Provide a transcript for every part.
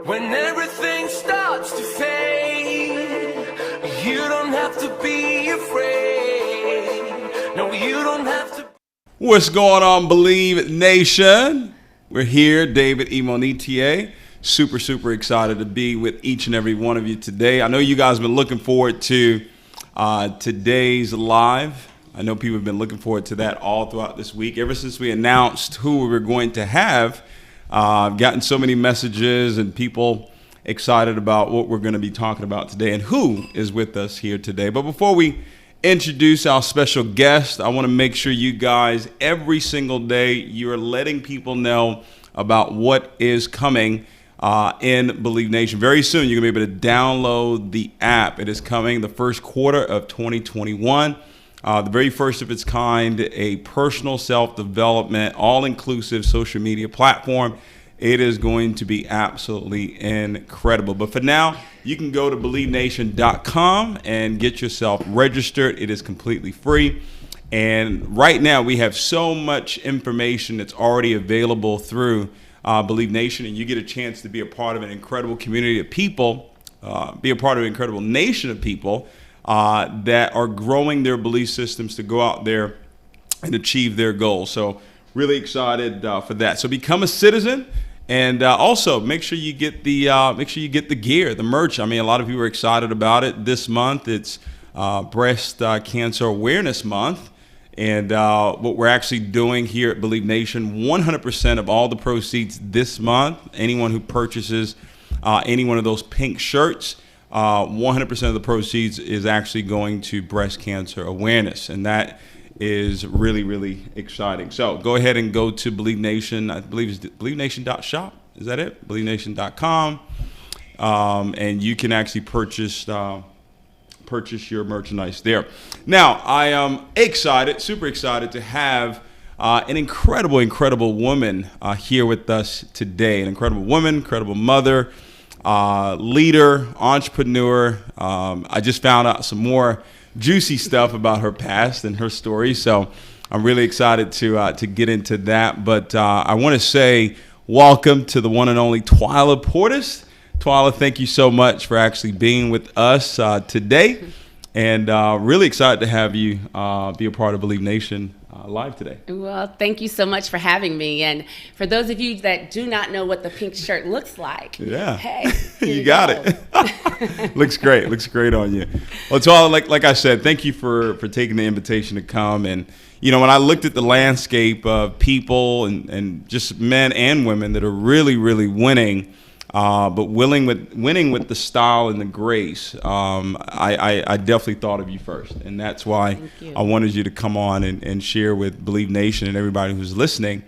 When everything starts to fade, you don't have to be afraid. No, you don't have to. What's going on, Believe Nation? We're here, David Imonitie. Super excited to be with each and every one of you today. I know you guys have been looking forward to today's live. I know people have been looking forward to that all throughout this week. Ever since we announced who we were going to have, I've gotten so many messages and people excited about what we're going to be talking about today and who is with us here today. But before we introduce our special guest, I want to make sure you guys, every single day, you're letting people know about what is coming in Believe Nation. Very soon, you're going to be able to download the app. It is coming the first quarter of 2021. The very first of its kind, a personal self-development, all-inclusive social media platform. It is going to be absolutely incredible. But for now, you can go to BelieveNation.com and get yourself registered. It is completely free. And right now, we have so much information that's already available through Believe Nation, and you get a chance to be a part of an incredible community of people, be a part of an incredible nation of people that are growing their belief systems to go out there and achieve their goals. So really excited for that. So become a citizen, and also make sure you get the gear, the merch. I mean, a lot of people are excited about it. This month, it's Breast Cancer Awareness Month. And what we're actually doing here at Believe Nation, 100% of all the proceeds this month, anyone who purchases any one of those pink shirts, 100% of the proceeds is actually going to breast cancer awareness. And that is really exciting. So go ahead and go to Believe Nation. I believe it's BelieveNation.shop. Is that it? BelieveNation.com. And you can actually purchase your merchandise there. Now, I am excited, super excited to have an incredible woman here with us today. An incredible woman, incredible mother, leader, entrepreneur. I just found out some more juicy stuff about her past and her story, so I'm really excited to get into that. But I want to say welcome to the one and only Twyla Portis. Twyla, thank you so much for actually being with us today, and really excited to have you be a part of Believe Nation live today. Well, thank you so much for having me. And for those of you that do not know what the pink shirt looks like, yeah, hey, you got it. Looks great on you. Well, Twyla, like I said, thank you for taking the invitation to come. And you know, when I looked at the landscape of people and just men and women that are really winning, but winning with the style and the grace, I definitely thought of you first. And that's why I wanted you to come on and share with Believe Nation and everybody who's listening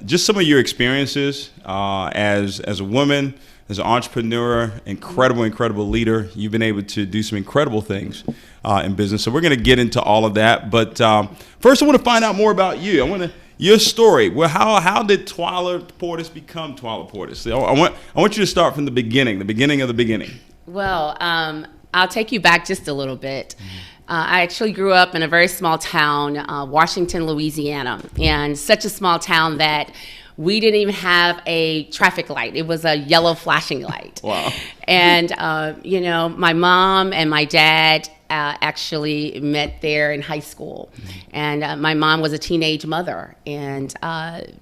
just some of your experiences as a woman, as an entrepreneur, incredible leader. You've been able to do some incredible things in business. So we're going to get into all of that. But first, I want to find out more about you. Your story. Well, how did Twyla Portis become Twyla Portis? I want you to start from the beginning of the beginning. Well, I'll take you back just a little bit. I actually grew up in a very small town, Washington, Louisiana, and such a small town that we didn't even have a traffic light. It was a yellow flashing light. Wow. And, you know, my mom and my dad actually met there in high school. And my mom was a teenage mother. And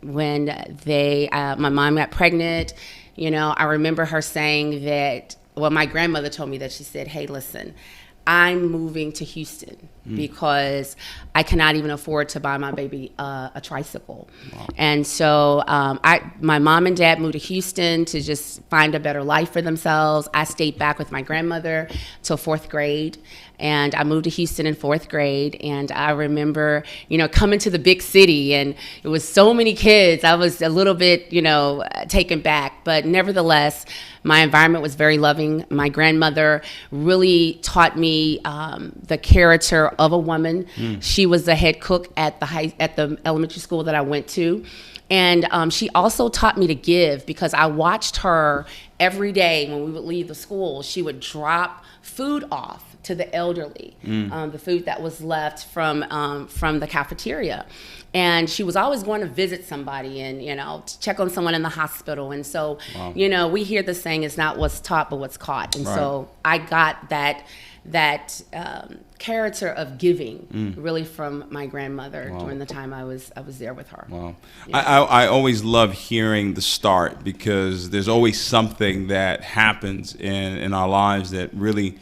when my mom got pregnant, you know, I remember her saying that, well, my grandmother told me that she said, hey, listen, I'm moving to Houston because I cannot even afford to buy my baby a tricycle. Wow. And so my mom and dad moved to Houston to just find a better life for themselves. I stayed back with my grandmother till 4th grade. And I moved to Houston in 4th grade. And I remember, you know, coming to the big city, and it was so many kids. I was a little bit, you know, taken back. But nevertheless, my environment was very loving. My grandmother really taught me the character of a woman. She was the head cook at the elementary school that I went to. And she also taught me to give, because I watched her every day when we would leave the school. She would drop food off to the elderly, the food that was left from the cafeteria. And she was always going to visit somebody and, to check on someone in the hospital. And so, we hear the saying, it's not what's taught, but what's caught. And so I got that character of giving really from my grandmother during the time I was there with her. Wow. Yeah. I always love hearing the start, because there's always something that happens in our lives that really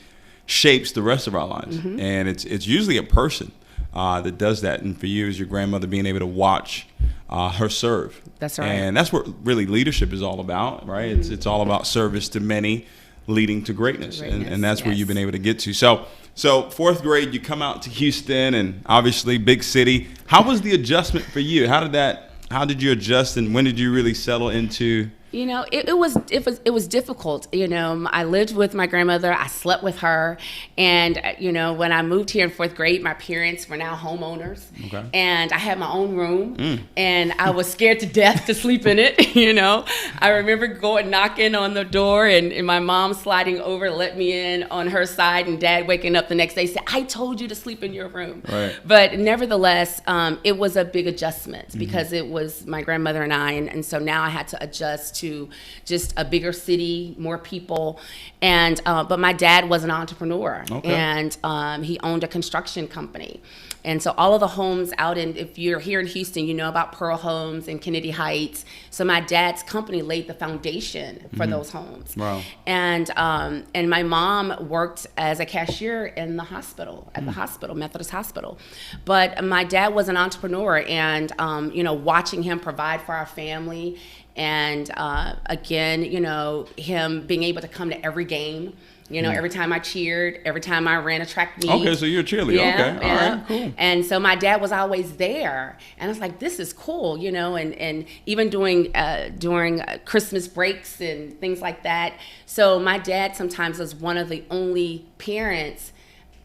shapes the rest of our lives. And it's usually a person that does that. And for you, as your grandmother, being able to watch her serve. That's right. And that's what really leadership is all about, right? It's all about service to many, leading to greatness. And that's where you've been able to get to. So fourth grade, you come out to Houston, and obviously big city. How was the adjustment for you? How did you adjust, and when did you really settle into? It was difficult. I lived with my grandmother. I slept with her, and when I moved here in fourth grade, my parents were now homeowners, and I had my own room, and I was scared to death to sleep in it. I remember knocking on the door, and my mom sliding over to let me in on her side, and Dad waking up the next day said, "I told you to sleep in your room." Right. But nevertheless, it was a big adjustment because it was my grandmother and I, and so now I had to adjust to just a bigger city, more people, and but my dad was an entrepreneur, and he owned a construction company, and so all of the homes out if you're here in Houston, you know about Pearl Homes and Kennedy Heights. So my dad's company laid the foundation for those homes. Wow. And my mom worked as a cashier in the hospital, at the hospital, Methodist Hospital, but my dad was an entrepreneur, and watching him provide for our family. And again, him being able to come to every game, every time I cheered, every time I ran a track meet. Okay, so you're a cheerleader. Yeah, okay, all right, cool. And so my dad was always there, and I was like, this is cool, and even during Christmas breaks and things like that. So my dad sometimes was one of the only parents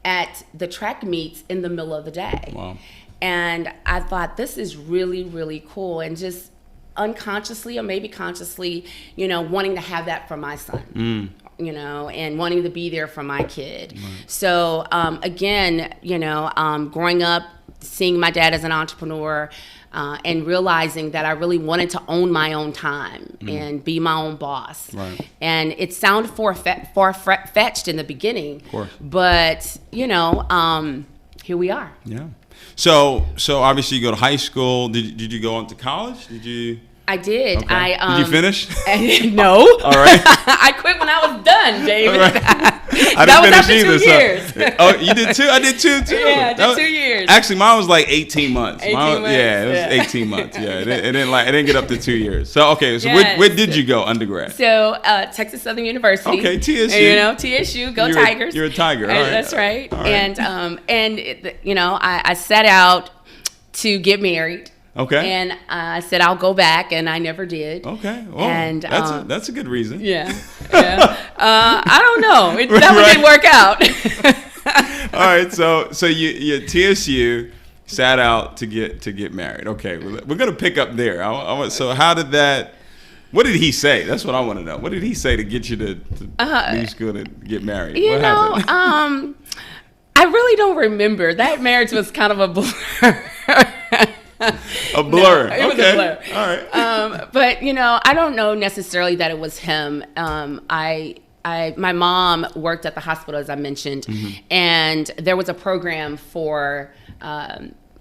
at the track meets in the middle of the day. Wow. And I thought, this is really, really cool, and just unconsciously or maybe consciously, wanting to have that for my son, and wanting to be there for my kid. Right. So again, growing up, seeing my dad as an entrepreneur, and realizing that I really wanted to own my own time and be my own boss. Right. And it sounded far-fetched in the beginning, of course. But here we are. Yeah. So obviously you go to high school. Did you go on to college? Did you? I did. Okay. Did you finish? No. All right. I quit when I was done, David. Right. That was after 2 years. Oh, you did too? I did too. Yeah, I did 2 years. Actually, mine was like 18 months. 18 months. Yeah, it was 18 months. Yeah, it didn't get up to 2 years. So okay, so yes. where did you go undergrad? So Texas Southern University. Okay, TSU. TSU, go Tigers. You're a Tiger. All right. That's right. All right. And I set out to get married. Okay. And I said I'll go back, and I never did. Okay. Well, and that's a good reason. Yeah. I don't know. That one didn't work out. All right. So you TSU sat out to get married. Okay. We're gonna pick up there. So how did that? What did he say? That's what I want to know. What did he say to get you to leave school to get married? What happened? I really don't remember. That marriage was kind of a blur. A blur. No, it was a blur. All right. But I don't know necessarily that it was him. My mom worked at the hospital, as I mentioned, and there was a program for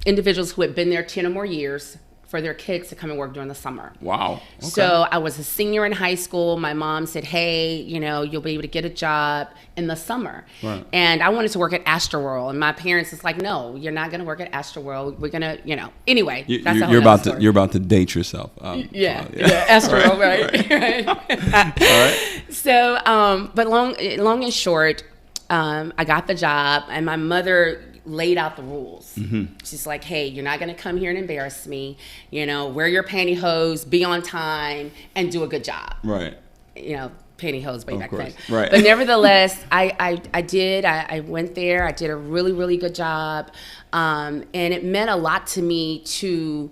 individuals who had been there 10 or more years for their kids to come and work during the summer. Wow. Okay. So I was a senior in high school. My mom said, hey, you'll be able to get a job in the summer. Right. And I wanted to work at Astroworld. And my parents was like, no, you're not going to work at Astroworld. We're going to, anyway. That's you're about to date yourself. Yeah, Astroworld, right. All right. So, but long and short, I got the job, and my mother laid out the rules. She's like, hey, you're not going to come here and embarrass me. Wear your pantyhose, be on time, and do a good job. Right. Pantyhose way back then. Right. But nevertheless, I did. I went there. I did a really, really good job. And it meant a lot to me to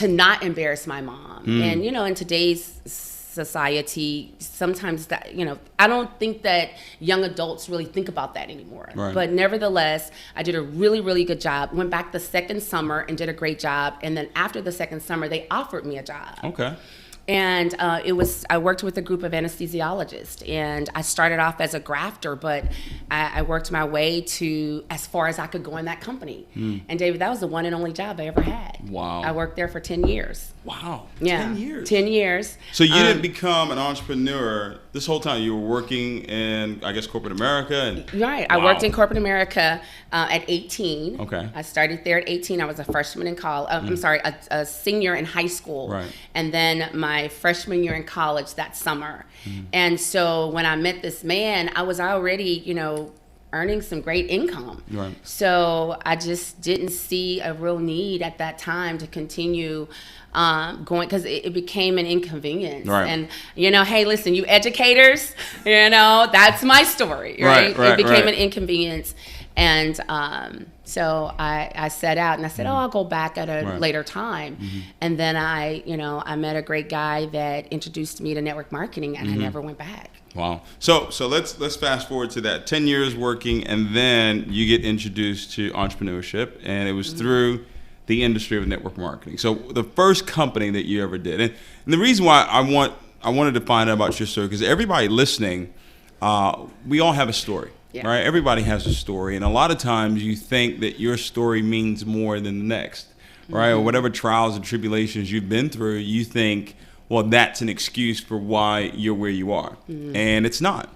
not embarrass my mom. And, in today's society, sometimes that, I don't think that young adults really think about that anymore. Right. But nevertheless, I did a really, really good job. Went back the second summer and did a great job. And then after the second summer, they offered me a job. Okay. And I worked with a group of anesthesiologists, and I started off as a grafter, but I worked my way to as far as I could go in that company. And David, that was the one and only job I ever had. Wow. I worked there for 10 years. Wow. Yeah. 10 years. 10 years. So you didn't become an entrepreneur this whole time. You were working in, I guess, corporate America. And right. I worked in corporate America at 18. Okay. I started there at 18. I was a freshman in college. I'm sorry, a senior in high school. Right. And then my freshman year in college that summer. And so when I met this man, I was already, earning some great income. Right. So I just didn't see a real need at that time to continue going, because it became an inconvenience. Right. And, hey, listen, you educators, that's my story, right? It became an inconvenience. And so I set out and I said, I'll go back at a later time. And then I met a great guy that introduced me to network marketing, and I never went back. Wow. So let's fast forward to that 10 years working, and then you get introduced to entrepreneurship, and it was through the industry of network marketing. So the first company that you ever did, and the reason why I wanted to find out about your story, because everybody listening, we all have a story. Yeah. Right? Everybody has a story, and a lot of times you think that your story means more than the next, right? Or whatever trials and tribulations you've been through, you think, well, that's an excuse for why you're where you are. And it's not,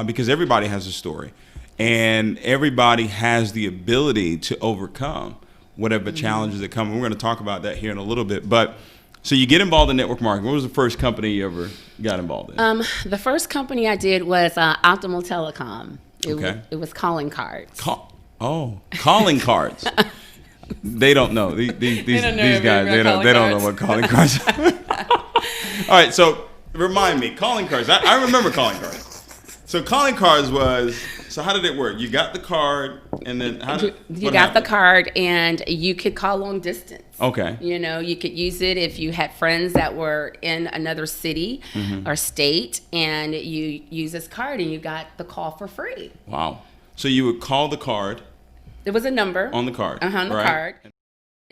because everybody has a story, and everybody has the ability to overcome whatever challenges that come. And we're going to talk about that here in a little bit. But so you get involved in network marketing. What was the first company you ever got involved in? The first company I did was Optimal Telecom. It was calling cards. Calling cards. They don't know. These guys, they don't know what calling cards are. All right, so remind me, calling cards. I remember calling cards. So calling cards so how did it work? You got the card, and then you got the card, and you could call long distance. Okay. You could use it if you had friends that were in another city or state, and you use this card, and you got the call for free. Wow. So you would call the card. There was a number on the card. On the card.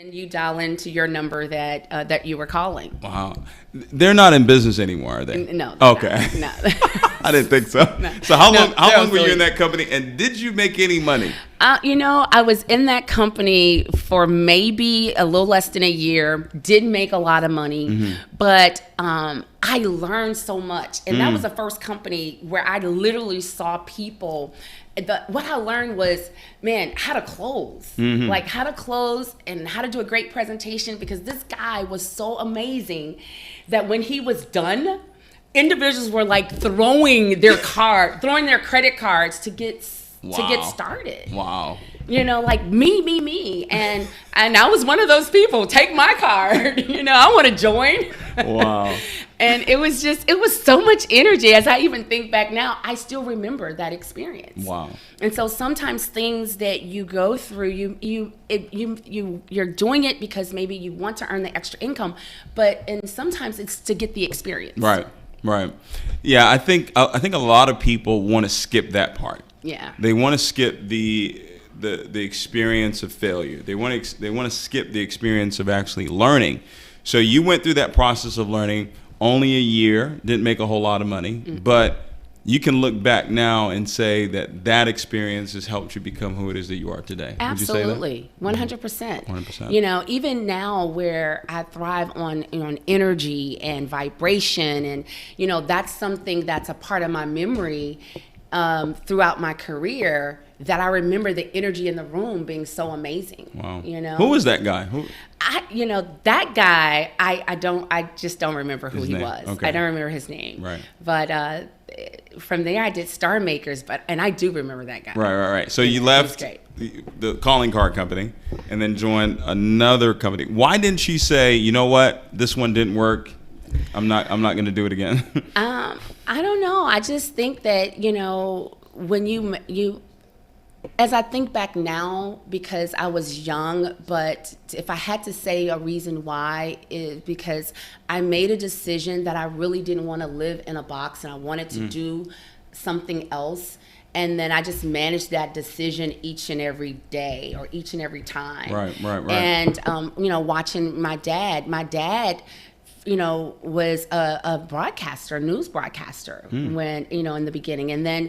And you dial into your number that you were calling. Wow. They're not in business anymore, are they? No. Okay. No. I didn't think so. No. So how long were you in that company, and did you make any money? I was in that company for maybe a little less than a year. Didn't make a lot of money, but I learned so much. And that was the first company where I literally saw people. What I learned was, how to close. Like how to close and how to do a great presentation, because this guy was so amazing that when he was done, individuals were like throwing their credit cards to get started. Wow. Like me. And I was one of those people. Take my card. I want to join. Wow. And it was so much energy. As I even think back now, I still remember that experience. Wow. And so sometimes things that you go through, you're doing it because maybe you want to earn the extra income, and sometimes it's to get the experience. Right. Yeah, I think a lot of people want to skip that part. Yeah. They want to skip the experience of failure. They want to skip the experience of actually learning. So you went through that process of learning. Only a year, didn't make a whole lot of money, but you can look back now and say that experience has helped you become who it is that you are today. Absolutely. Would you say that? 100%. 100%. Even now where I thrive on energy and vibration, and that's something that's a part of my memory throughout my career, that I remember the energy in the room being so amazing. Wow. Who was that guy? That guy, I just don't remember who he was. Okay. I don't remember his name. Right. But from there I did Star Makers, and I do remember that guy. Right. So you left the calling card company and then joined another company. Why didn't she say, you know what, this one didn't work, I'm not going to do it again? I don't know. I just think that, when As I think back now, because I was young, but if I had to say a reason why, is because I made a decision that I really didn't want to live in a box and I wanted to do something else. And then I just managed that decision each and every day or each and every time. Right. And, watching my dad, was a broadcaster, news broadcaster when, in the beginning. And then,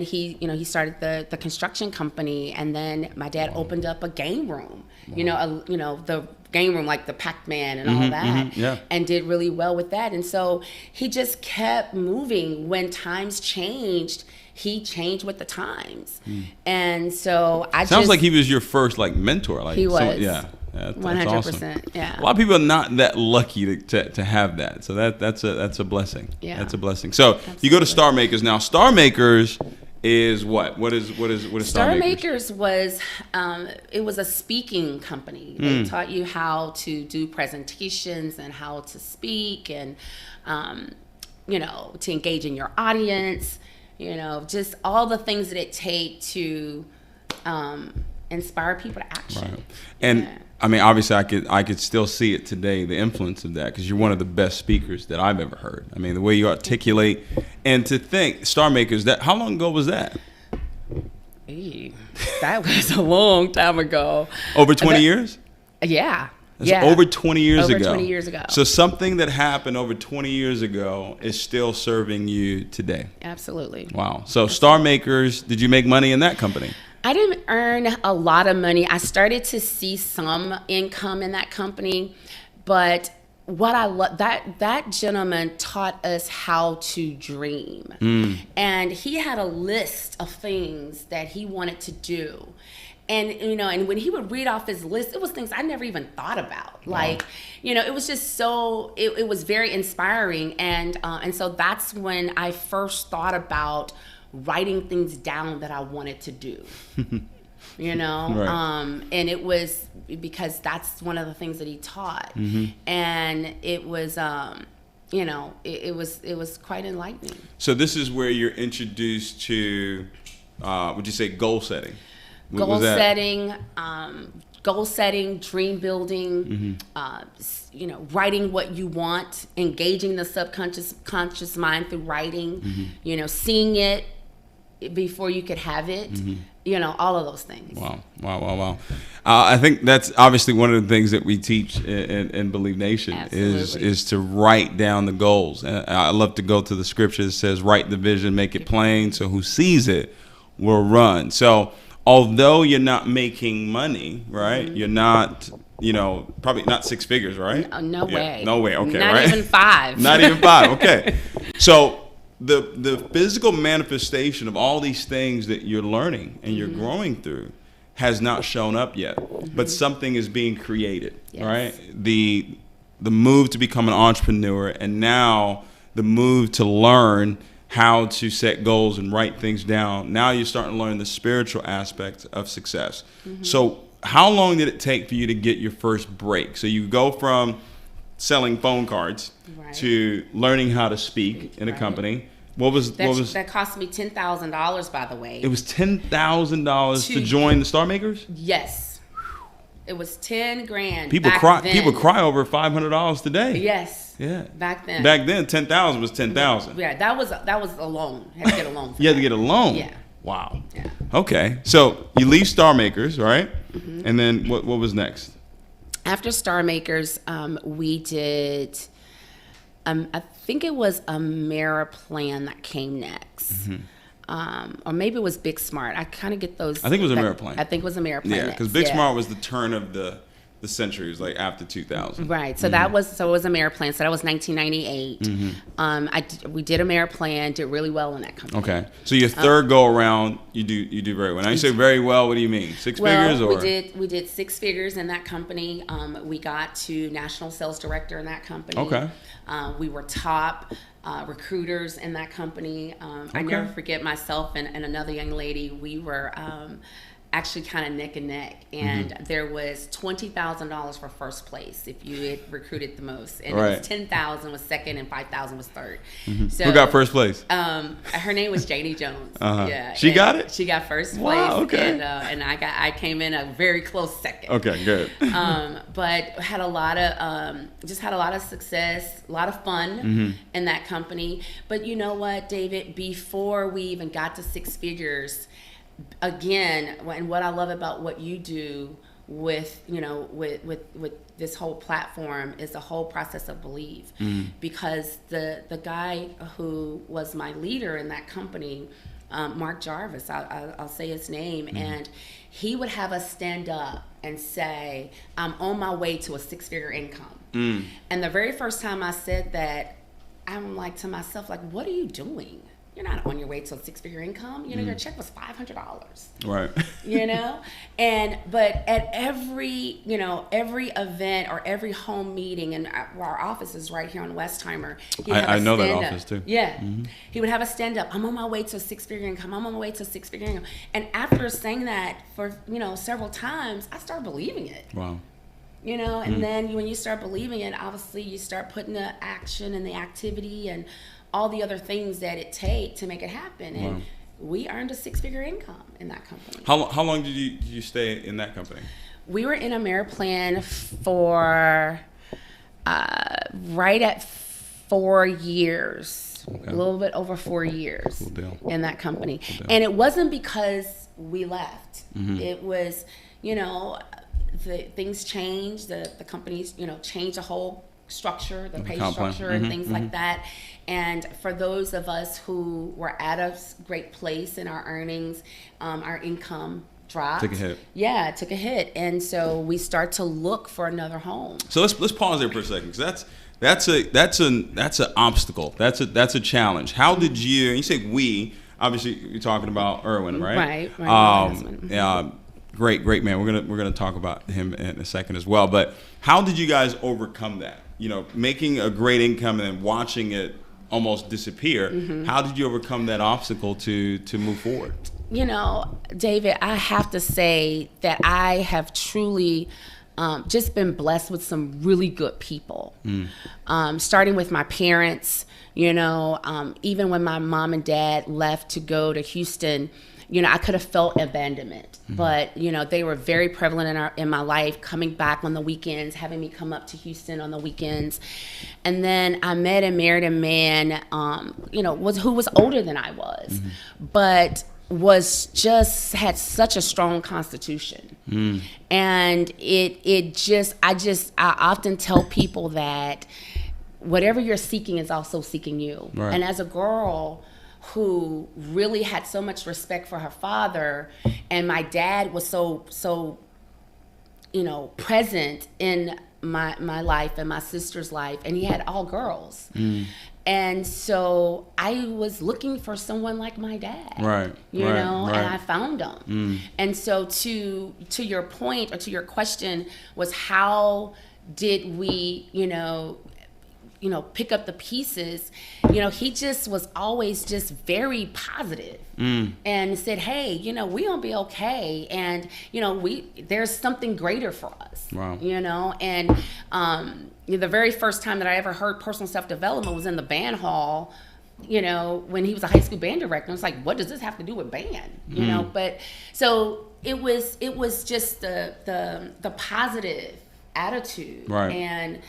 he started the construction company. And then my dad opened up a game room, the game room, like the Pac-Man and all that, and did really well with that. And so he just kept moving. When times changed, he changed with the times. And so Sounds like he was your first mentor. He was. That's 100%. Awesome. Yeah. A lot of people are not that lucky to have that. So that's a blessing. Yeah. That's a blessing. So Absolutely. You go to Star Makers now. Star Makers is what? What is Star Makers? Star Makers was it was a speaking company. They taught you how to do presentations and how to speak and to engage in your audience. Just all the things that it takes to inspire people to action. Right. And I mean, obviously, I could still see it today, the influence of that, because you're one of the best speakers that I've ever heard. I mean, the way you articulate, and to think, Star Makers, how long ago was that? That was a long time ago. Over 20 years? Yeah. That's over 20 years ago. Over 20 years ago. So something that happened over 20 years ago is still serving you today. Absolutely. Wow. So Star Makers, did you make money in that company? I didn't earn a lot of money. I started to see some income in that company, but what I love, that gentleman taught us how to dream. And he had a list of things that he wanted to do. And, and when he would read off his list, it was things I never even thought about. Wow. It was just so, it was very inspiring. And so that's when I first thought about writing things down that I wanted to do, Right. And it was because that's one of the things that he taught. And it was, it was quite enlightening. So this is where you're introduced to, would you say goal setting? Goal setting, dream building, writing what you want, engaging the subconscious mind through writing, seeing it before you could have it, all of those things. Wow. I think that's obviously one of the things that we teach in Believe Nation is to write down the goals. And I love to go to the scripture that says, write the vision, make it plain, so who sees it will run. So although you're not making money, right? You're not, probably not six figures, right? No way. No way. Okay. Not right? even five. Not even five. Okay. So the physical manifestation of all these things that you're learning and you're growing through has not shown up yet, but something is being created, right? The move to become an entrepreneur, and now the move to learn how to set goals and write things down. Now you're starting to learn the spiritual aspect of success. So how long did it take for you to get your first break? So you go from selling phone cards to learning how to speak in a company. That cost me $10,000, by the way. It was $10,000 to join the Star Makers? Yes. It was $10,000. People cry over $500 today. Yes. Yeah. Back then, $10,000 was $10,000. Yeah, that was a loan. Had to get a loan. You had to get a loan. Yeah. Wow. Yeah. Okay. So you leave Star Makers, right? And then what was next? After Star Makers, we did. I think it was Ameriplan that came next. Or maybe it was Big Smart. I kind of get those. I think it was Ameriplan. I think it was Ameriplan. Yeah, because Big Smart was the turn of the century. It was like after 2000. Right. So it was Ameriplan. So that was 1998. We did Ameriplan. Did really well in that company. Okay. So your third go around, you do very well. Now you say very well. What do you mean? Six figures or? We did six figures in that company. We got to national sales director in that company. Okay. We were top recruiters in that company. I never forget myself and another young lady. We were actually kind of neck and neck, and there was $20,000 for first place if you had recruited the most, and it was $10,000 was second, and $5,000 was third. So who got first place? Her name was Janie Jones. Yeah, she got it. She got first place. Wow, okay. And I came in a very close second. Okay, good. But had a lot of success, a lot of fun in that company. But you know what, David? Before we even got to six figures, again, and what I love about what you do with this whole platform is the whole process of believe. Because the guy who was my leader in that company, Mark Jarvis, I'll say his name, and he would have us stand up and say, I'm on my way to a six-figure income. And the very first time I said that, I'm like to myself, like, what are you doing? You're not on your way to a six-figure income. Your check was $500. Right. But at every event or every home meeting, and our office is right here on Westheimer. I know that office too. Yeah. He would have us stand up. I'm on my way to a six-figure income. I'm on my way to a six-figure income. And after saying that for, several times, I started believing it. Wow. And then when you start believing it, obviously you start putting the action and the activity and all the other things that it takes to make it happen. And we earned a six-figure income in that company. How long did you stay in that company? We were in Ameriplan for right at 4 years, a little bit over 4 years in that company. And it wasn't because we left. It was, things changed, the companies, changed the whole structure, the pay structure and things like that. And for those of us who were at a great place in our earnings, our income dropped. Took a hit. Yeah, it took a hit. And so we start to look for another home. So let's pause there for a second, because that's an obstacle. That's a challenge. How did you say we? Obviously, you're talking about Erwin, right? Right. Yeah. Great man. We're gonna talk about him in a second as well. But how did you guys overcome that? Making a great income and then watching it almost disappear. How did you overcome that obstacle to move forward? David, I have to say that I have truly just been blessed with some really good people. Starting with my parents, even when my mom and dad left to go to Houston, I could have felt abandonment, but they were very prevalent in my life, coming back on the weekends, having me come up to Houston on the weekends. And then I met and married a man, who was older than I was, but had such a strong constitution. And I often tell people that whatever you're seeking is also seeking you. Right. And as a girl who really had so much respect for her father, and my dad was so present in my life and my sister's life, and he had all girls. And so I was looking for someone like my dad, right? And I found him. And so to your point, or to your question, was how did we, pick up the pieces? He just was always just very positive, and said, hey, we gonna be okay, and there's something greater for us. Wow. And the very first time that I ever heard personal self-development was in the band hall, when he was a high school band director. I was like, what does this have to do with band? But so it was just the positive attitude, right. And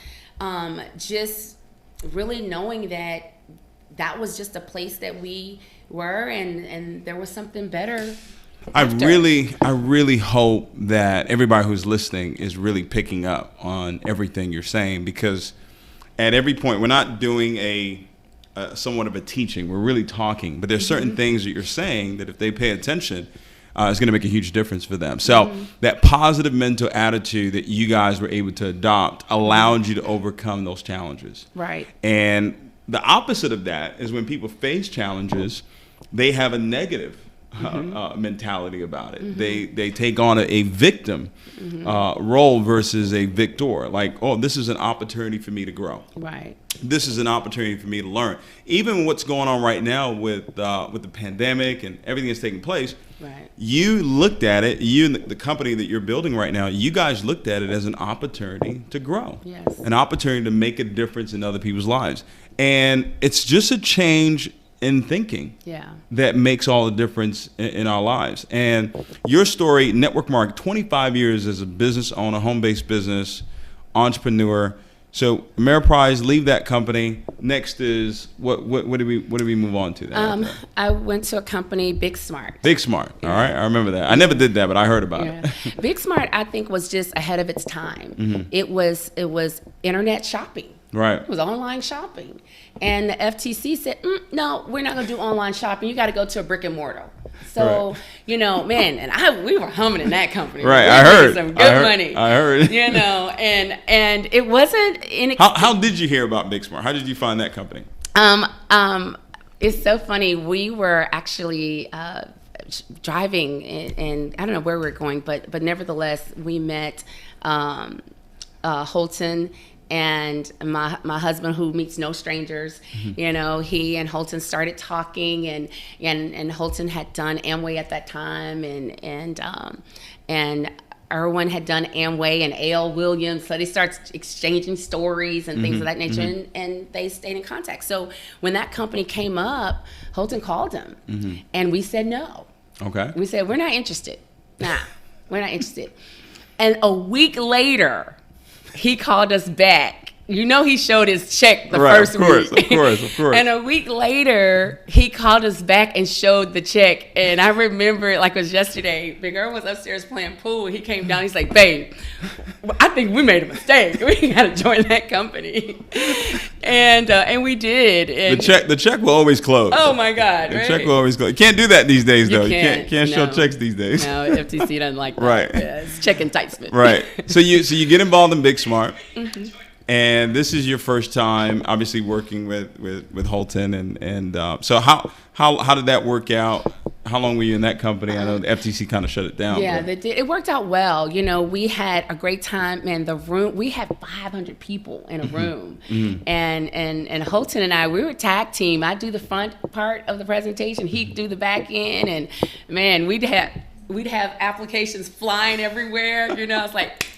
just really knowing that was just a place that we were, and there was something better. I really hope that everybody who's listening is really picking up on everything you're saying, because at every point, we're not doing a somewhat of a teaching. We're really talking, but there's certain things that you're saying that if they pay attention, it's going to make a huge difference for them. So that positive mental attitude that you guys were able to adopt allowed you to overcome those challenges. Right. And the opposite of that is when people face challenges, they have a negative mentality about it. They take on a victim role versus a victor. Like, oh, this is an opportunity for me to grow. Right. This is an opportunity for me to learn. Even what's going on right now with the pandemic and everything that's taking place, Right. you looked at it, you and the company that you're building right now, you guys looked at it as an opportunity to grow. Yes. An opportunity to make a difference in other people's lives. And it's just a change in thinking that makes all the difference in our lives. And your story, network marketing, 25 years as a business owner, home-based business, entrepreneur. So Ameriprise, leave that company. Next is what do we move on to then? I went to a company, Big Smart. Big Smart. All right, I remember that. I never did that, but I heard about it. Big Smart, I think, was just ahead of its time. It was internet shopping. Right. It was online shopping. And the FTC said, no, we're not going to do online shopping. You got to go to a brick and mortar. So, you know, man, and we were humming in that company. Right, We I heard. some good money. I heard. You know, and it wasn't How did you hear about Big Smart? How did you find that company? It's so funny. We were actually driving, and I don't know where we were going, but nevertheless, we met Holton and my husband, who meets no strangers. You know, he and Holton started talking, and Holton had done Amway at that time, and Erwin had done Amway and A.L. Williams, so they started exchanging stories and things of that nature, and they stayed in contact. So when that company came up, Holton called him, and we said no. Okay. We said, we're not interested. Nah, we're not interested. And a week later, he called us back. You know, he showed his check the first week. Of course. And a week later, he called us back and showed the check. And I remember it like it was yesterday. Big Earl was upstairs playing pool. He came down. He's like, babe, I think we made a mistake. We got to join that company. And we did. And the check will always close. Oh my God! The check will always close. You can't do that these days, though. You can't show checks these days. No, FTC doesn't like that. Right. Yeah, it's check enticement. Right. So you get involved in Big Smart. And this is your first time, obviously, working with Holton, and so how did that work out? How long were you in that company? I know the FTC kind of shut it down. Yeah, it worked out well. You know, we had a great time, man. The room, we had 500 people in a room, and Holton and I, we were a tag team. I'd do the front part of the presentation, he'd do the back end, and man, we'd have applications flying everywhere. You know, it's like,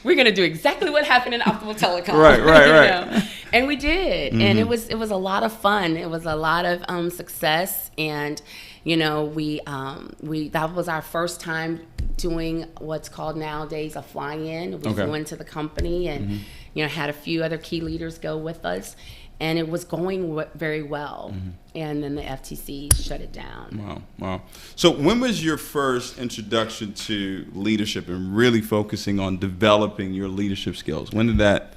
we're gonna do exactly what happened in Optimal Telecom. Right. You know? And we did, and it was a lot of fun. It was a lot of success, and you know, we that was our first time doing what's called nowadays a fly-in. We flew into the company, and you know, had a few other key leaders go with us. And it was going very well. And then the FTC shut it down. Wow. So when was your first introduction to leadership and really focusing on developing your leadership skills? When did that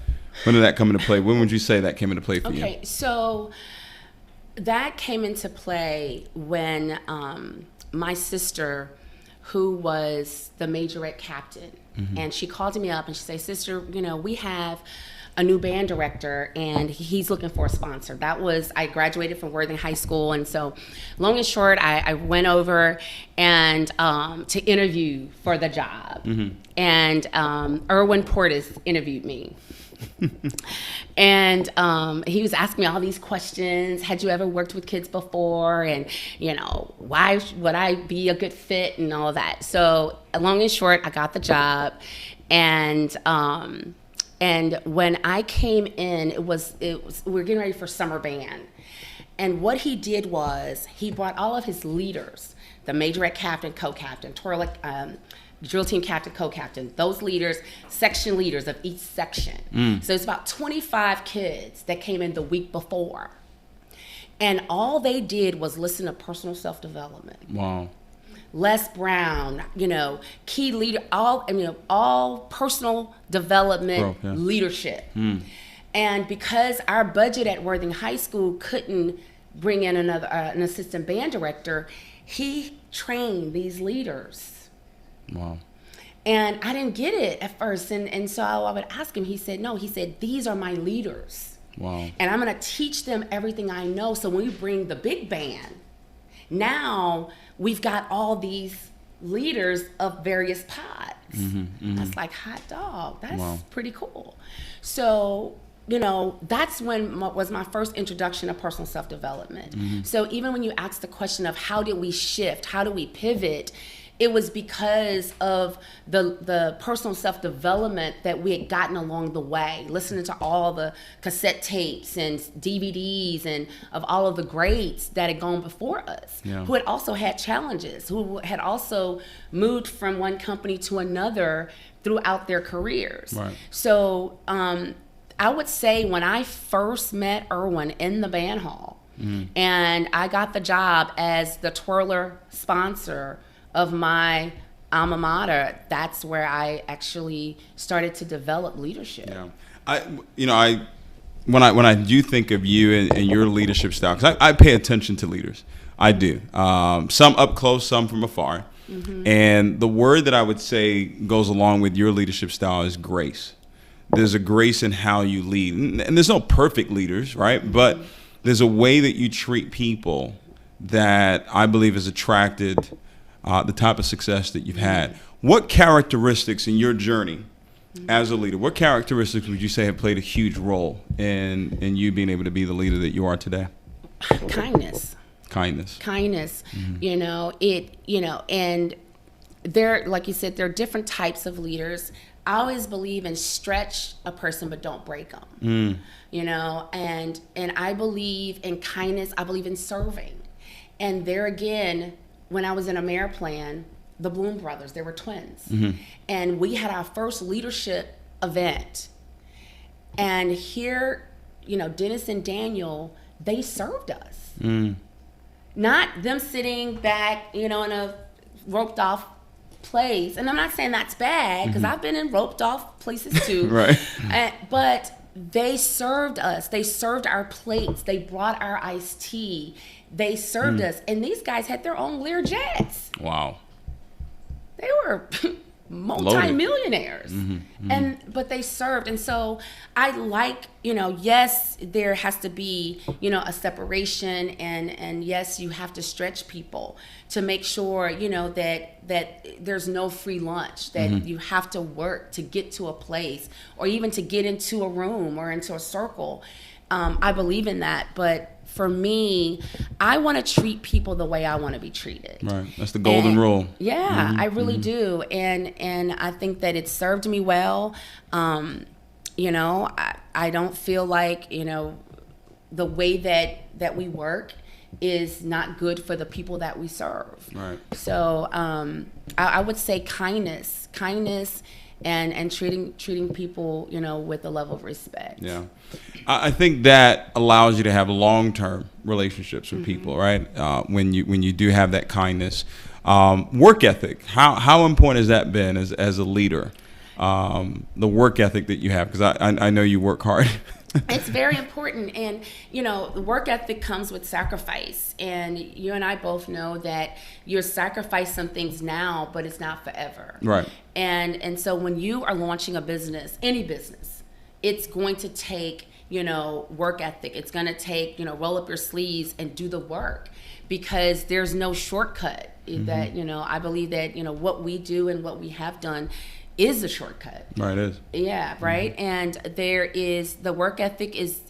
come into play? When would you say that came into play for you? Okay, so that came into play when my sister, who was the majorette captain, and she called me up and she said, sister, you know, we have a new band director, and he's looking for a sponsor. I graduated from Worthing High School, and so long and short, I went over and to interview for the job. And Twyler Portis interviewed me. And he was asking me all these questions. Had you ever worked with kids before? And, you know, why would I be a good fit and all of that? So long and short, I got the job. And when I came in, it was we were getting ready for summer band. And what he did was he brought all of his leaders, the majorette captain, co-captain, drill team captain, co-captain, those leaders, section leaders of each section. So it's about 25 kids that came in the week before. And all they did was listen to personal self-development. Wow. Les Brown, you know, key leader, all personal development leadership. And because our budget at Worthing High School couldn't bring in an assistant band director, he trained these leaders. Wow. And I didn't get it at first. And so I would ask him, he said, these are my leaders. Wow. And I'm going to teach them everything I know. So when we bring the big band, Now we've got all these leaders of various pods. That's like hot dog. That's pretty cool. So, that's when was my first introduction to personal self-development. So even when you ask the question of how did we shift, how do we pivot, it was because of the personal self-development that we had gotten along the way, listening to all the cassette tapes and DVDs and of all of the greats that had gone before us, who had also had challenges, who had also moved from one company to another throughout their careers. Right. So I would say when I first met Erwin in the band hall, and I got the job as the Twiler sponsor of my alma mater, that's where I actually started to develop leadership. Yeah, when I do think of you and your leadership style, because I pay attention to leaders, I do. Some up close, some from afar, and the word that I would say goes along with your leadership style is grace. There's a grace in how you lead, and there's no perfect leaders, right? But there's a way that you treat people that I believe has attracted the type of success that you've had. What characteristics in your journey as a leader, what characteristics would you say have played a huge role in you being able to be the leader that you are today? Kindness. And there, like you said, there are different types of leaders. I always believe in stretch a person, but don't break them. And I believe in kindness. I believe in serving. And there again, when I was in Ameriplan, the Bloom brothers, they were twins. And we had our first leadership event. And here, Dennis and Daniel, they served us. Not them sitting back, in a roped off place. And I'm not saying that's bad, because I've been in roped off places too. Right. But they served us. They served our plates. They brought our iced tea. They served us. And these guys had their own Lear jets. Wow. They were multi-millionaires. But they served. And so I like, yes, there has to be, a separation, and yes, you have to stretch people to make sure, that there's no free lunch, that you have to work to get to a place, or even to get into a room or into a circle. I believe in that, but for me, I want to treat people the way I want to be treated. Right, that's the golden rule. Yeah, I really do, and I think that it served me well. I don't feel like the way that we work is not good for the people that we serve. Right. So I would say kindness, and treating people, with a level of respect. Yeah. I think that allows you to have long-term relationships with people, right? When you do have that kindness. Work ethic, how important has that been as a leader? The work ethic that you have, because I know you work hard. It's very important, and the work ethic comes with sacrifice, and you and I both know that you sacrifice some things now, but it's not forever. Right. And so when you are launching a business, any business, it's going to take work ethic. It's going to take roll up your sleeves and do the work, because there's no shortcut. That I believe that what we do and what we have done is a shortcut. Right, it is. Yeah, right. And there is the work ethic is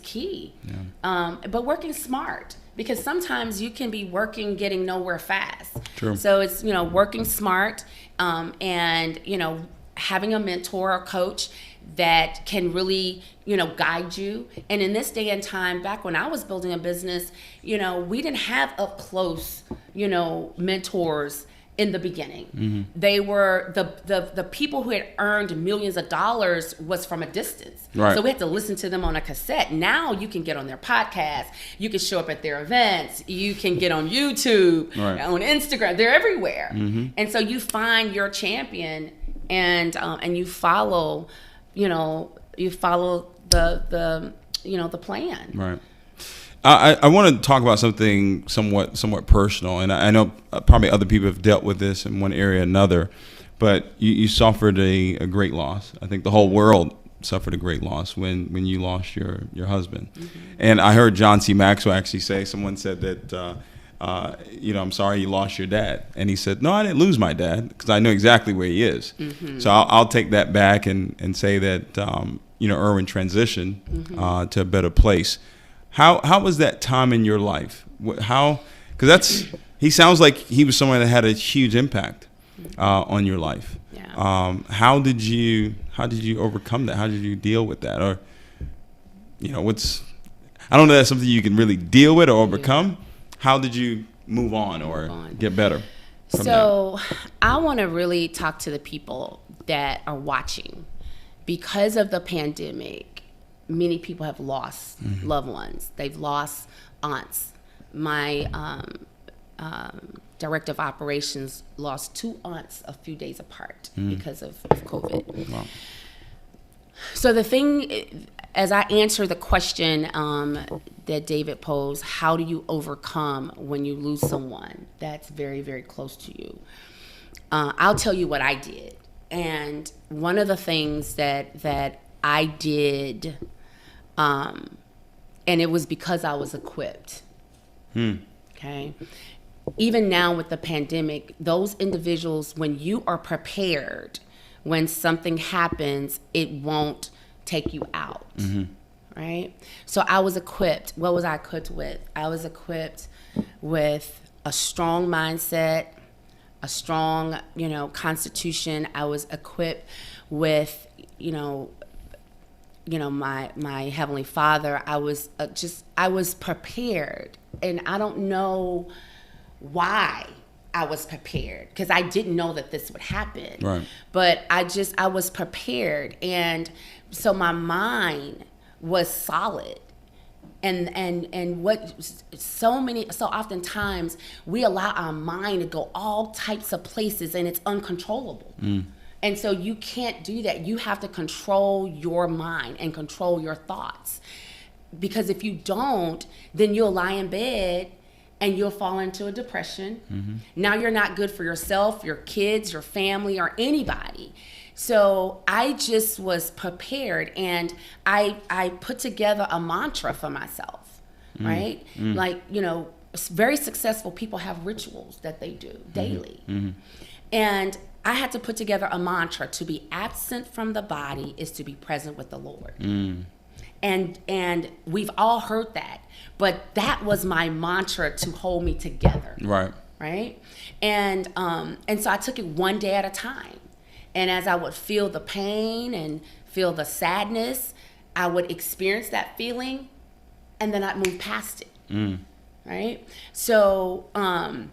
key. Yeah. But working smart, because sometimes you can be working, getting nowhere fast. True. So it's working smart, and having a mentor or coach that can really guide you. And in this day and time, back when I was building a business, we didn't have up close mentors. In the beginning, they were the people who had earned millions of dollars was from a distance. Right. So we had to listen to them on a cassette. Now you can get on their podcast, you can show up at their events, you can get on YouTube, right, on Instagram. They're everywhere, and so you find your champion, and you follow, the plan. Right. I want to talk about something somewhat personal, and I know probably other people have dealt with this in one area or another, but you suffered a great loss. I think the whole world suffered a great loss when you lost your husband. And I heard John C. Maxwell actually say, someone said that I'm sorry you lost your dad. And he said, no, I didn't lose my dad because I know exactly where he is. So I'll take that back and say that, Erwin transitioned to a better place. How was that time in your life? Because he sounds like he was someone that had a huge impact on your life. Yeah. How did you overcome that? How did you deal with that? Or, I don't know if that's something you can really deal with or overcome. Yeah. How did you move on get better from that? I want to really talk to the people that are watching. Because of the pandemic, many people have lost loved ones. They've lost aunts. My director of operations lost 2 aunts a few days apart because of COVID. Wow. So the thing, as I answer the question that David posed, how do you overcome when you lose someone that's very, very close to you? I'll tell you what I did. And one of the things that I did, and it was because I was equipped. Okay. Even now with the pandemic, those individuals, when you are prepared, when something happens, it won't take you out. Right? So I was equipped. What was I equipped with? I was equipped with a strong mindset, a strong, constitution. I was equipped with, my Heavenly Father. I was prepared, and I don't know why I was prepared, because I didn't know that this would happen. Right. But I was prepared, and so my mind was solid. And what so oftentimes we allow our mind to go all types of places, and it's uncontrollable. And so you can't do that. You have to control your mind and control your thoughts, because if you don't, then you'll lie in bed and you'll fall into a depression. Now you're not good for yourself, your kids, your family, or anybody. So I just was prepared, and I put together a mantra for myself, right? Like, very successful people have rituals that they do daily. And I had to put together a mantra: to be absent from the body is to be present with the Lord. And we've all heard that, but that was my mantra to hold me together. Right? And so I took it one day at a time. And as I would feel the pain and feel the sadness, I would experience that feeling, and then I'd move past it. Right? So, I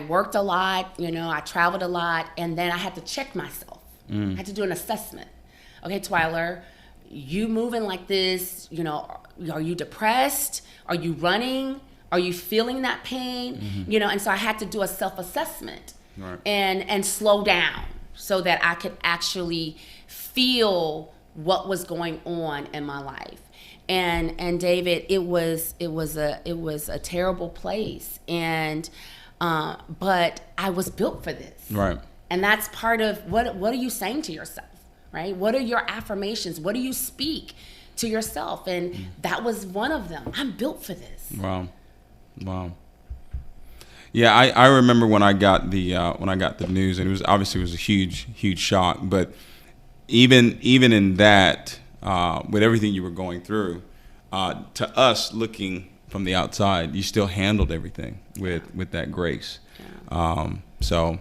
worked a lot, I traveled a lot, and then I had to check myself. I had to do an assessment. Okay, Twyler, you moving like this, are you depressed? Are you running? Are you feeling that pain? And so I had to do a self-assessment. Right. And slow down so that I could actually feel what was going on in my life. And David, it was a terrible place, and but I was built for this. Right. And that's part of what are you saying to yourself, right? What are your affirmations? What do you speak to yourself? And that was one of them. I'm built for this. Wow. Yeah, I remember when I got the news, and it was a huge shock. But even in that, with everything you were going through, to us looking from the outside, you still handled everything with that grace. So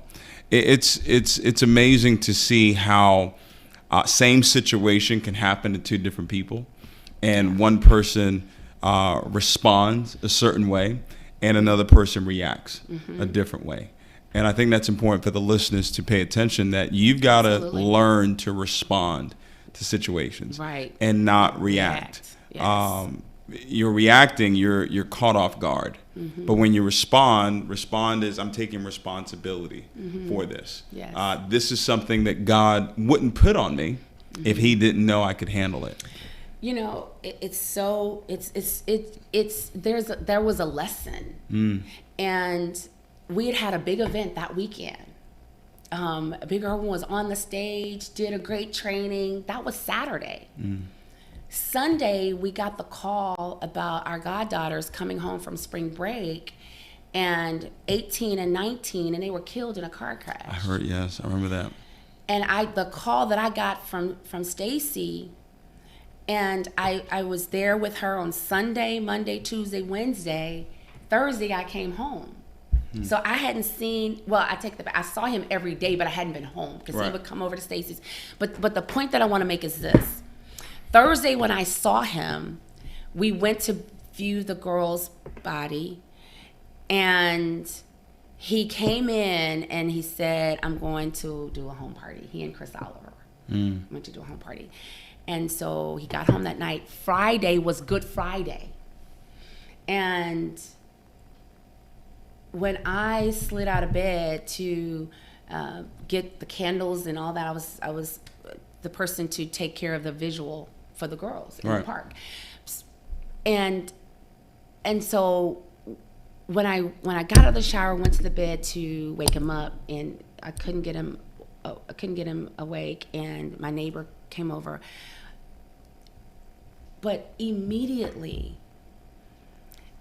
it's amazing to see how same situation can happen to 2 different people, and one person responds a certain way, and another person reacts a different way. And I think that's important for the listeners to pay attention, that you've got to learn to respond to situations, right, and not react. Yes. You're reacting, you're caught off guard. But when you respond is, I'm taking responsibility for this. Yes. This is something that God wouldn't put on me if He didn't know I could handle it. There was a lesson, and we had a big event that weekend. Big Urban was on the stage, did a great training. That was Saturday. Sunday, we got the call about our goddaughters coming home from spring break, and 18 and 19, and they were killed in a car crash. I heard, yes, I remember that. And the call that I got from Stacy, and I was there with her on Sunday, Monday, Tuesday, Wednesday. Thursday, I came home. So I hadn't seen, I saw him every day, but I hadn't been home because he would come over to Stacy's. But the point that I want to make is this. Thursday, when I saw him, we went to view the girl's body, and he came in and he said, I'm going to do a home party. He and Chris Oliver went to do a home party. And so he got home that night. Friday was Good Friday. And when I slid out of bed to get the candles and all that, I was the person to take care of the visual for the girls in the park. And so when I got out of the shower, went to the bed to wake him up, and I couldn't get him awake, and my neighbor came over. But immediately,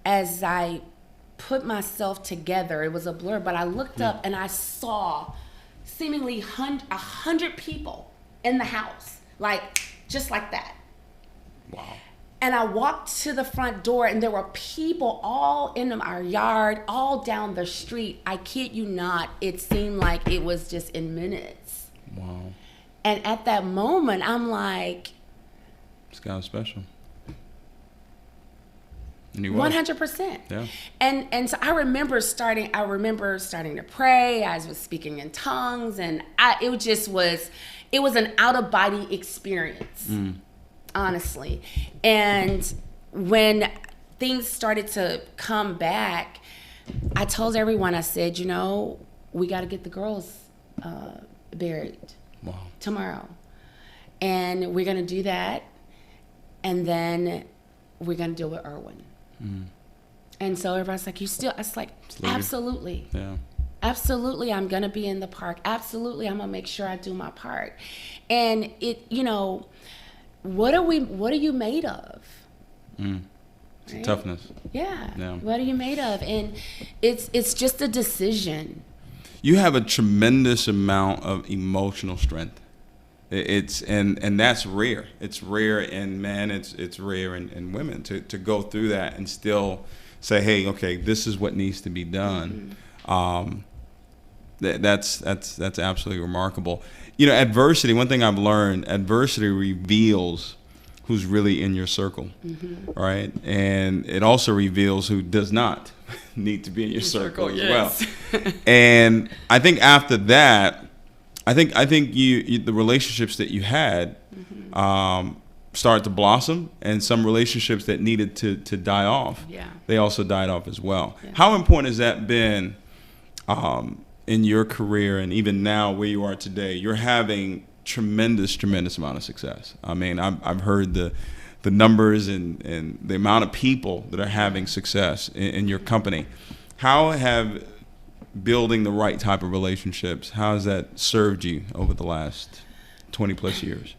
as I put myself together, it was a blur, but I looked up and I saw seemingly 100 people in the house, just like that. Wow. And I walked to the front door, and there were people all in our yard, all down the street. I kid you not, it seemed like it was just in minutes. Wow. And at that moment, I'm like, this guy was special. And he was. 100%. Yeah. And so I remember starting to pray. I was speaking in tongues, and it was an out of body experience, honestly. And when things started to come back, I told everyone, I said, we got to get the girls buried tomorrow. And we're going to do that. And then we're going to deal with Irwin. And so everybody's like, I was like, absolutely. Yeah. Absolutely, I'm going to be in the park. Absolutely, I'm going to make sure I do my part. And what are you made of? Right? Toughness. Yeah. What are you made of? And it's just a decision. You have a tremendous amount of emotional strength. And that's rare. It's rare in men. It's rare in women to go through that and still say, hey, okay, this is what needs to be done. That's absolutely remarkable. Adversity. One thing I've learned: adversity reveals who's really in your circle, right? And it also reveals who does not need to be in your circle as well. And I think after that, I think you the relationships that you had started to blossom, and some relationships that needed to die off, they also died off as well. How important has that been in your career, and even now where you are today? You're having tremendous amount of success. I mean, I've heard the numbers and the amount of people that are having success in your company. How have building the right type of relationships, how has that served you over the last 20 plus years?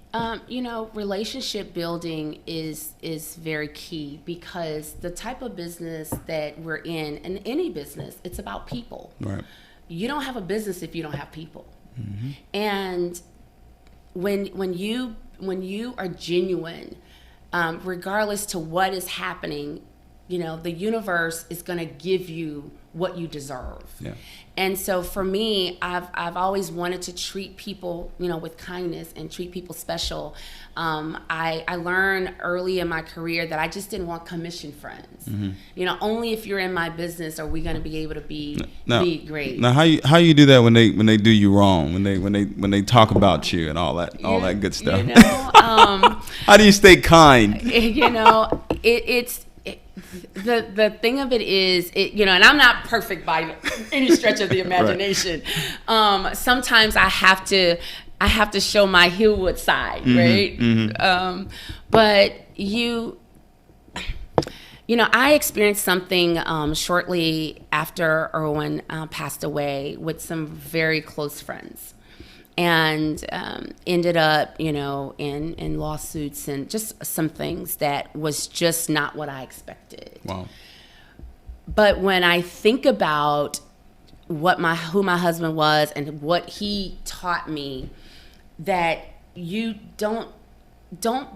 Relationship building is very key, because the type of business that we're in, and any business, it's about people. Right. You don't have a business if you don't have people. And when you are genuine, regardless to what is happening, the universe is going to give you what you deserve. Yeah. And so for me, I've always wanted to treat people, with kindness and treat people special. I learned early in my career that I just didn't want commission friends. Only if you're in my business are we going to be able to be great. Now, how you do that when they do you wrong, when they talk about you and all that good stuff? How do you stay kind? It's the thing of it is, and I'm not perfect by any stretch of the imagination. Right. Sometimes I have to show my Hillwood side, right? But I experienced something shortly after Irwin passed away with some very close friends. and ended up, in lawsuits and just some things that was just not what I expected. Wow. But when I think about who my husband was and what he taught me, that you don't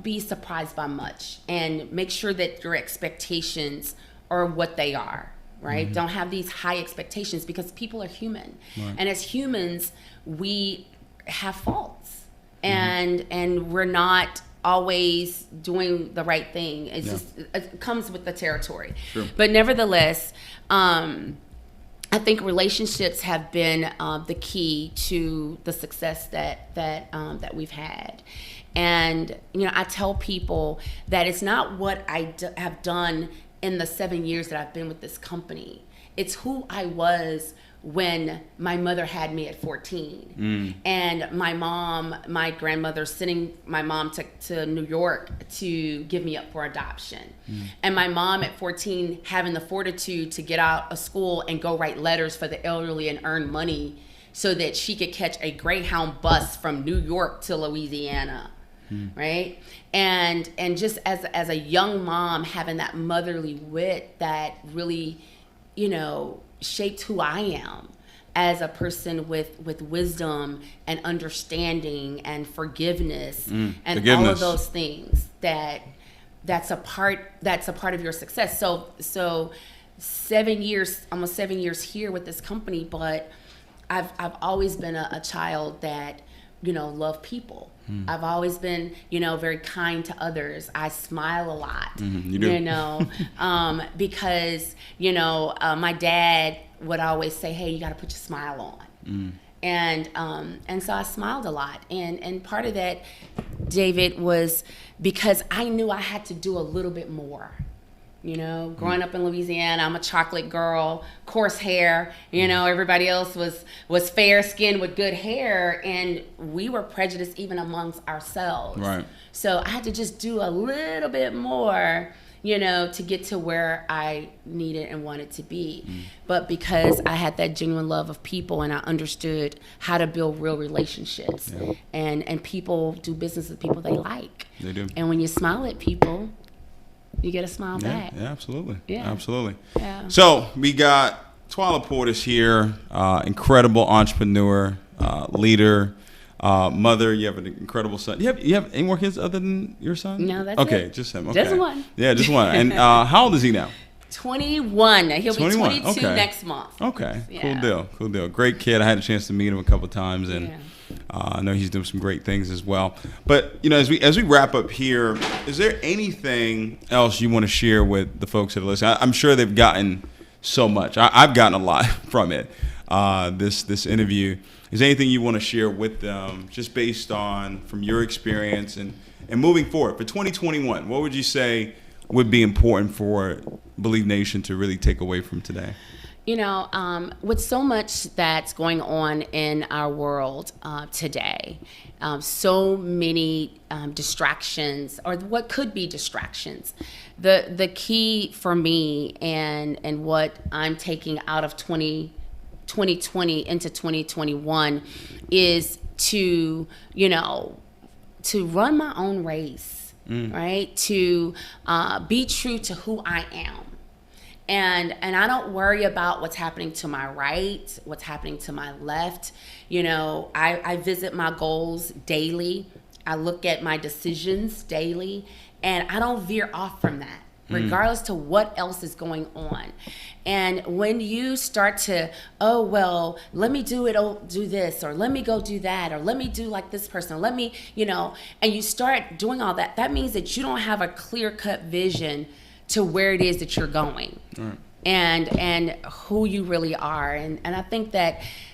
be surprised by much, and make sure that your expectations are what they are, right? Don't have these high expectations, because people are human. Right. And as humans, we have faults, and we're not always doing the right thing. It's just, it comes with the territory. Sure. But nevertheless, I think relationships have been the key to the success that we've had. And, I tell people that it's not what I have done in the 7 years that I've been with this company. It's who I was when my mother had me at 14. And my grandmother sending my mom to New York to give me up for adoption. And my mom at 14 having the fortitude to get out of school and go write letters for the elderly and earn money so that she could catch a Greyhound bus from New York to Louisiana. Right? And just as a young mom, having that motherly wit that really, shaped who I am as a person with wisdom and understanding and forgiveness and all of those things that's a part of your success. So 7 years, almost 7 years here with this company, but I've always been a child that, loved people. I've always been, very kind to others. I smile a lot, You do. because, my dad would always say, hey, you got to put your smile on. And so I smiled a lot. And part of that, David, was because I knew I had to do a little bit more. Growing up in Louisiana, I'm a chocolate girl, coarse hair. Everybody else was fair skinned with good hair, and we were prejudiced even amongst ourselves. Right. So I had to just do a little bit more, to get to where I needed and wanted to be. But because I had that genuine love of people, and I understood how to build real relationships, and people do business with people they like. They do. And when you smile at people, you get a smile back. Yeah, absolutely. Yeah. Absolutely. Yeah. So we got Twyla Portis here, incredible entrepreneur, leader, mother. You have an incredible son. You have any more kids other than your son? No, that's okay, it. just him. Okay. Just one. Yeah, just one. And how old is he now? 21. He'll 21. be 22 Okay. next month. Okay, Yeah. cool deal. Great kid. I had a chance to meet him a couple times, and I know he's doing some great things as well. But as we wrap up here, is there anything else you want to share with the folks that are listening? I'm sure they've gotten so much. I've gotten a lot from it. This interview. Is there anything you want to share with them, just based on from your experience and moving forward for 2021? What would you say would be important for Believe Nation to really take away from today? With so much that's going on in our world today, so many distractions, or what could be distractions, the key for me and what I'm taking out of 2020 into 2021 is to run my own race, right? To be true to who I am. And I don't worry about what's happening to my right, what's happening to my left. I visit my goals daily. I look at my decisions daily, and I don't veer off from that, regardless to what else is going on. And when you start to, let me do this, or let me go do that, or let me do like this person, or let me, and you start doing all that, that means that you don't have a clear-cut vision to where it is that you're going. Right. And who you really are. And I think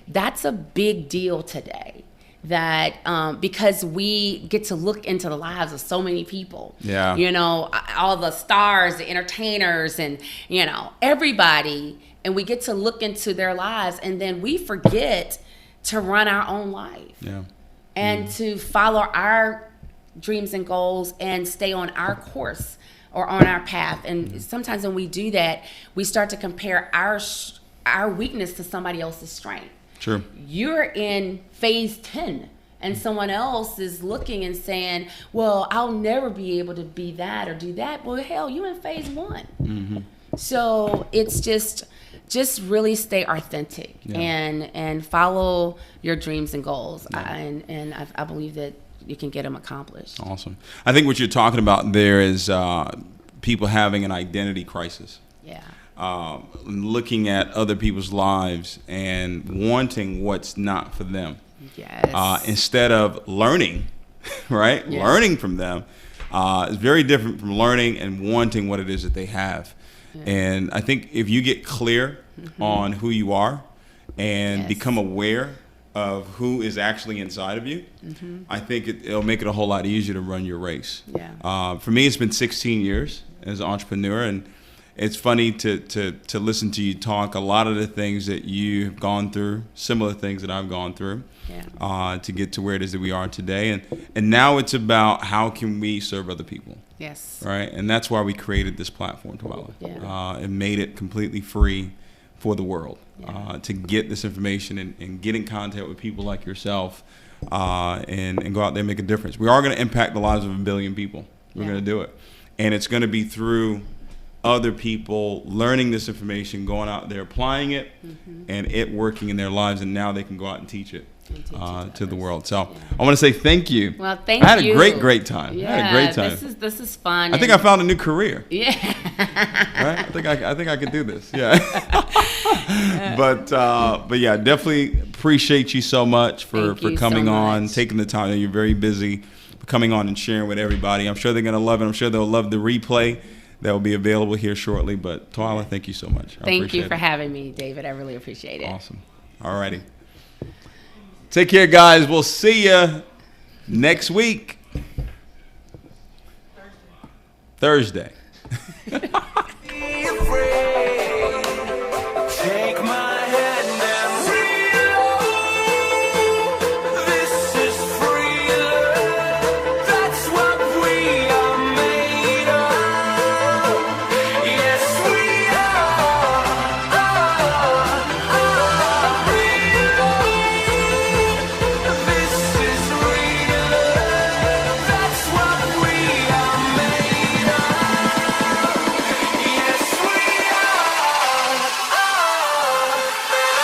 that's a big deal today, that because we get to look into the lives of so many people. Yeah. All the stars, the entertainers, and everybody, and we get to look into their lives, and then we forget to run our own life. Yeah. And to follow our dreams and goals and stay on our course or on our path. And sometimes when we do that, we start to compare our weakness to somebody else's strength. True. You're in phase 10 and someone else is looking and saying, well, I'll never be able to be that or do that. Well, hell, you in phase one. Mm-hmm. So it's just really stay authentic and follow your dreams and goals. I believe that you can get them accomplished. Awesome. I think what you're talking about there is people having an identity crisis. Yeah. Looking at other people's lives and wanting what's not for them. Yes. Instead of learning, right? Yes. Learning from them is very different from learning and wanting what it is that they have. Yeah. And I think if you get clear on who you are and become aware of who is actually inside of you, I think it'll make it a whole lot easier to run your race. Yeah. For me, it's been 16 years as an entrepreneur, and it's funny to listen to you talk. A lot of the things that you've gone through, similar things that I've gone through, to get to where it is that we are today. And now it's about how can we serve other people. Yes. Right? And that's why we created this platform, Twyla. Yeah. And made it completely free for the world to get this information and get in contact with people like yourself and go out there and make a difference. We are going to impact the lives of 1 billion people. We're going to do it. And it's going to be through other people learning this information, going out there, applying it, and it working in their lives, and now they can go out and teach it to the world. So I want to say thank you. Well, thank you. I had a great time. Yeah, I had a great time. This is fun. I think I found a new career. Yeah. Right? I think I could do this. Yeah. But yeah, definitely appreciate you so much for coming on, taking the time. You're very busy, for coming on and sharing with everybody. I'm sure they're gonna love it. I'm sure they'll love the replay that will be available here shortly. But Twyla, thank you so much. Thank you for having me, David. I really appreciate it. Awesome. All righty. Take care, guys. We'll see you next week. Thursday.